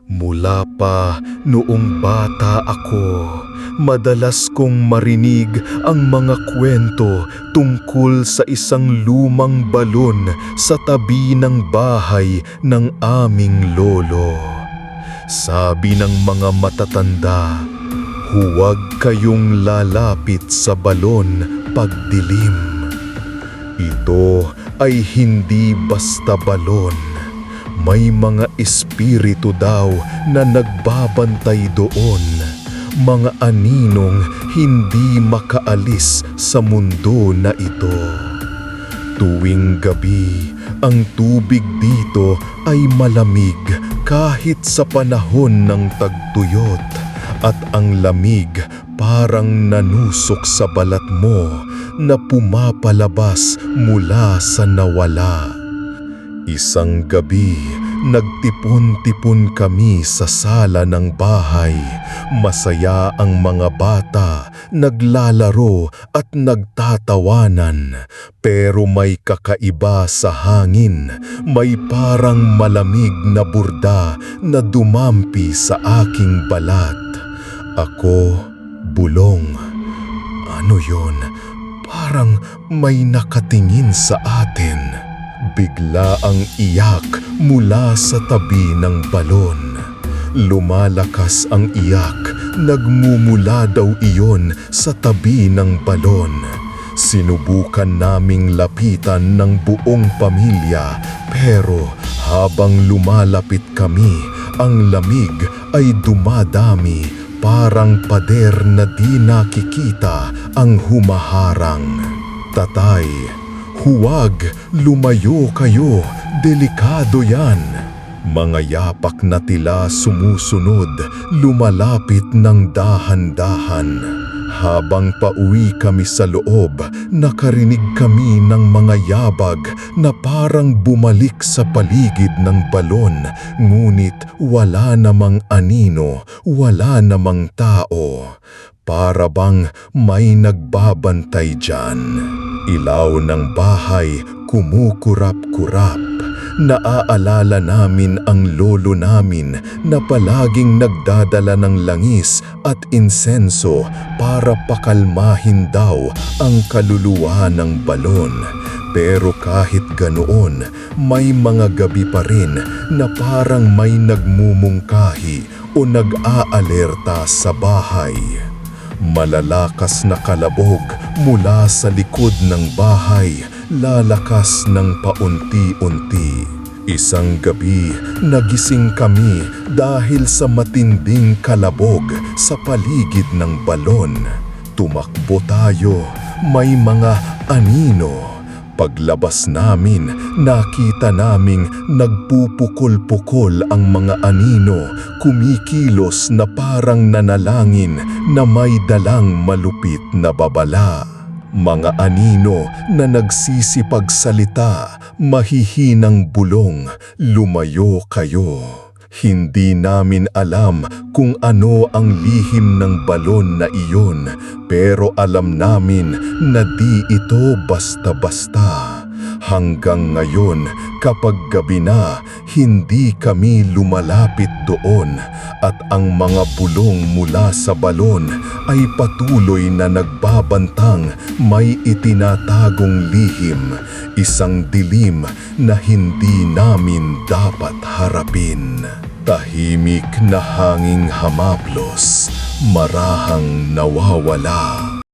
Mula pa noong bata ako, madalas kong marinig ang mga kwento tungkol sa isang lumang balon sa tabi ng bahay ng aming lolo. Sabi ng mga matatanda, huwag kayong lalapit sa balon pagdilim. Ito ay hindi basta balon. May mga espiritu daw na nagbabantay doon, mga aninong hindi makaalis sa mundo na ito. Tuwing gabi, ang tubig dito ay malamig kahit sa panahon ng tagtuyot, at ang lamig parang nanusok sa balat mo na pumapalabas mula sa nawala. Isang gabi, nagtipon-tipon kami sa sala ng bahay. Masaya ang mga bata, naglalaro at nagtatawanan. Pero may kakaiba sa hangin. May parang malamig na burda na dumampi sa aking balat. Ako, bulong. Ano yon? Parang may nakatingin sa atin. Bigla ang iyak mula sa tabi ng balon. Lumalakas ang iyak, nagmumula daw iyon sa tabi ng balon. Sinubukan naming lapitan ng buong pamilya, pero habang lumalapit kami, ang lamig ay dumadami, parang pader na di nakikita ang humaharang. Tatay, huwag, lumayo kayo, delikado yan. Mga yapak na tila sumusunod, lumalapit ng dahan-dahan. Habang pauwi kami sa loob, nakarinig kami ng mga yabag na parang bumalik sa paligid ng balon, ngunit wala namang anino, wala namang tao. Para bang may nagbabantay diyan. Ilaw ng bahay kumukurap-kurap. Naaalala namin ang lolo namin na palaging nagdadala ng langis at insenso para pakalmahin daw ang kaluluwa ng balon. Pero kahit ganoon, may mga gabi pa rin na parang may nagmumungkahi o nag-aalerta sa bahay. Malalakas na kalabog mula sa likod ng bahay, lalakas ng paunti-unti. Isang gabi, nagising kami dahil sa matinding kalabog sa paligid ng balon. Tumakbo tayo, may mga anino. Paglabas namin, nakita naming nagpupukol-pukol ang mga anino, kumikilos na parang nanalangin na may dalang malupit na babala. Mga anino na nagsisipagsalita, mahihinang bulong, lumayo kayo. Hindi namin alam kung ano ang lihim ng balon na iyon, pero alam namin na di ito basta-basta. Hanggang ngayon, kapag gabi na, hindi kami lumalapit doon, at ang mga bulong mula sa balon ay patuloy na nagbabantang may itinatagong lihim, isang dilim na hindi namin dapat harapin. Tahimik na hanging hamaplos, marahang nawawala.